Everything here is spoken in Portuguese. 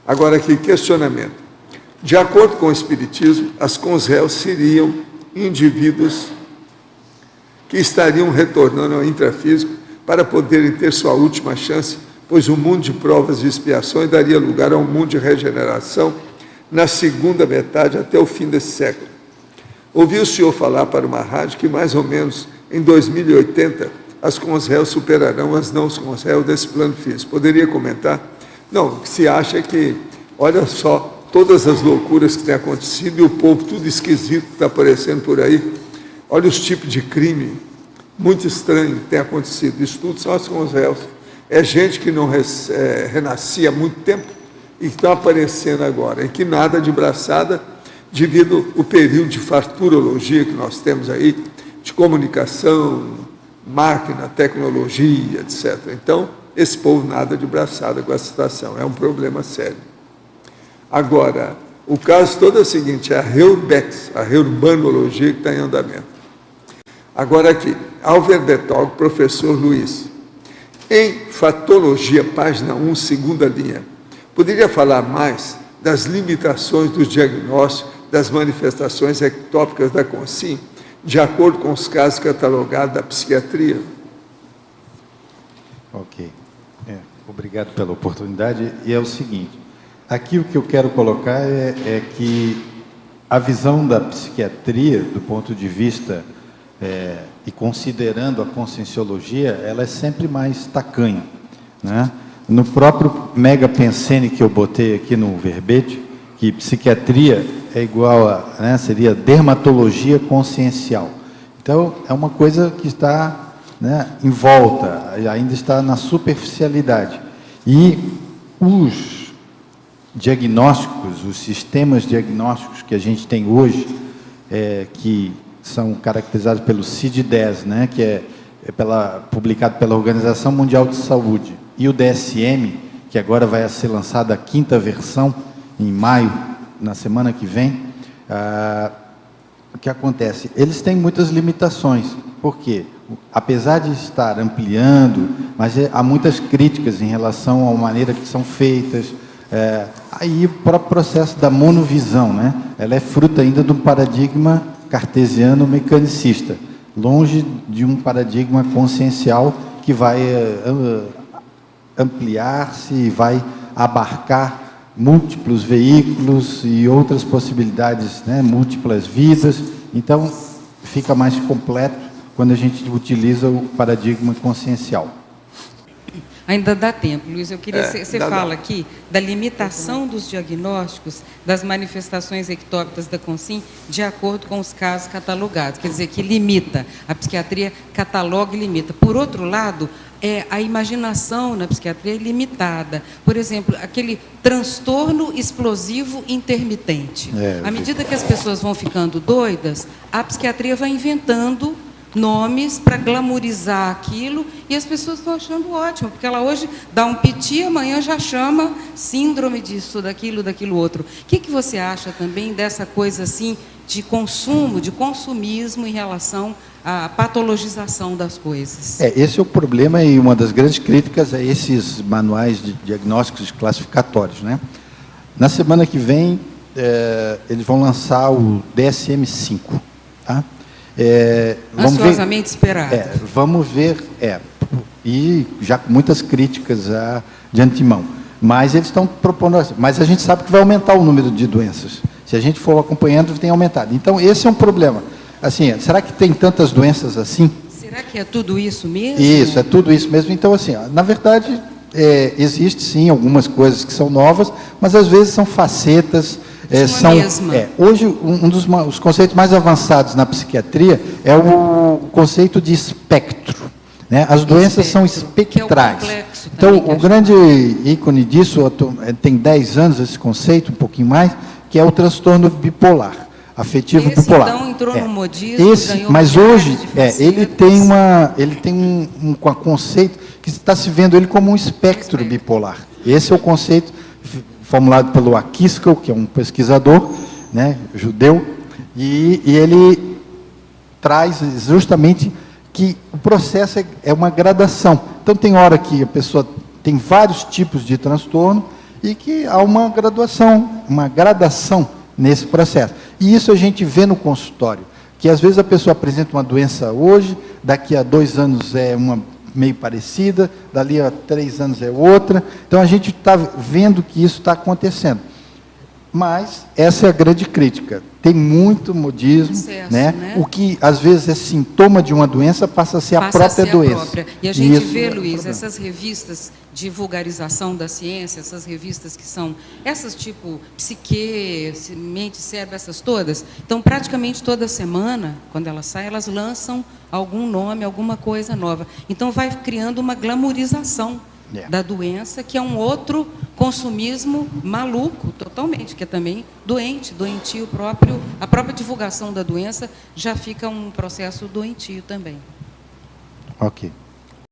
Agora aqui, questionamento. De acordo com o Espiritismo, as consréus seriam indivíduos que estariam retornando ao intrafísico para poderem ter sua última chance, pois o mundo de provas e expiações daria lugar a um mundo de regeneração na segunda metade até o fim desse século. Ouvi o senhor falar para uma rádio que mais ou menos em 2080 as consréus superarão as não consréus desse plano físico. Poderia comentar? Não, o que se acha é que, olha só, todas as loucuras que têm acontecido e o povo tudo esquisito que está aparecendo por aí. Olha os tipos de crime muito estranho que tem acontecido. Isso tudo são as consréus. É gente que não renascia há muito tempo e que está aparecendo agora, e que nada de braçada devido ao período de farturologia que nós temos aí, de comunicação, máquina, tecnologia, etc. Então, esse povo nada de braçada com a situação. É um problema sério. Agora, o caso todo é o seguinte, é a Reurbex, a reurbanologia que está em andamento. Agora aqui, Álvaro Bertoldo, professor Luiz. Em Fatologia, página 1, segunda linha, poderia falar mais das limitações dos diagnósticos das manifestações ectópicas da Consim, de acordo com os casos catalogados da psiquiatria? Ok. Obrigado pela oportunidade. E é o seguinte, aqui o que eu quero colocar é que a visão da psiquiatria, do ponto de vista, e considerando a conscienciologia, ela é sempre mais tacanha, né? No próprio Mega Pensene que eu botei aqui no verbete, que psiquiatria é igual a, né, seria dermatologia consciencial. Então, é uma coisa que está, né, em volta, ainda está na superficialidade. E os diagnósticos, os sistemas diagnósticos que a gente tem hoje, que são caracterizados pelo CID-10, né, que é publicado pela Organização Mundial de Saúde, e o DSM, que agora vai ser lançada a 5ª versão, em maio, na semana que vem. O que acontece? Eles têm muitas limitações. Por quê? Apesar de estar ampliando, mas há muitas críticas em relação à maneira que são feitas. Aí o próprio processo da monovisão, né? Ela é fruto ainda de um paradigma cartesiano mecanicista, longe de um paradigma consciencial que vai ampliar-se e vai abarcar múltiplos veículos e outras possibilidades, né, múltiplas vidas. Então, fica mais completo quando a gente utiliza o paradigma consciencial. Ainda dá tempo, Luiz. Eu queria você fala aqui da limitação dos diagnósticos das manifestações ectópicas da Consim de acordo com os casos catalogados. Quer dizer, que limita. A psiquiatria cataloga e limita. Por outro lado, a imaginação na psiquiatria é limitada. Por exemplo, aquele transtorno explosivo intermitente. À medida que as pessoas vão ficando doidas, a psiquiatria vai inventando nomes para glamorizar aquilo, e as pessoas estão achando ótimo, porque ela hoje dá um piti, amanhã já chama síndrome disso, daquilo outro. O que você acha também dessa coisa assim de consumo, de consumismo em relação à patologização das coisas? Esse é o problema, e uma das grandes críticas a esses manuais de diagnósticos classificatórios, né? Na semana que vem, eles vão lançar o DSM-5, tá? Ansiosamente esperado. Vamos ver, e já com muitas críticas de antemão. Mas eles estão propondo, mas a gente sabe que vai aumentar o número de doenças. Se a gente for acompanhando, tem aumentado. Então, esse é um problema. Assim, será que tem tantas doenças assim? Será que é tudo isso mesmo? Isso, é tudo isso mesmo. Então, assim, na verdade, existe sim algumas coisas que são novas, mas às vezes são facetas. Hoje, os conceitos mais avançados na psiquiatria é o conceito de espectro, né? As doenças são espectrais. Então, o grande ícone disso, tem 10 anos esse conceito, um pouquinho mais, que é o transtorno bipolar, afetivo bipolar. Então, entrou no modismo, mas hoje, ele tem um conceito que está se vendo ele como um espectro bipolar. Esse é o conceito formulado pelo Akiskel, que é um pesquisador, né, judeu, e ele traz justamente que o processo é uma gradação. Então, tem hora que a pessoa tem vários tipos de transtorno e que há uma graduação, uma gradação nesse processo. E isso a gente vê no consultório, que às vezes a pessoa apresenta uma doença hoje, daqui a 2 anos é uma meio parecida, dali a 3 anos é outra. Então a gente está vendo que isso está acontecendo. Mas essa é a grande crítica. Tem muito modismo, Excesso, né? O que às vezes é sintoma de uma doença passa a ser a própria doença. E a gente isso vê, Luiz, essas revistas de vulgarização da ciência, essas revistas que são essas tipo Psique, Mente, Cérebro, essas todas. Então, praticamente toda semana, quando elas saem, elas lançam algum nome, alguma coisa nova. Então, vai criando uma glamourização da doença, que é um outro consumismo maluco, totalmente, que é também doentio próprio. A própria divulgação da doença já fica um processo doentio também. Ok.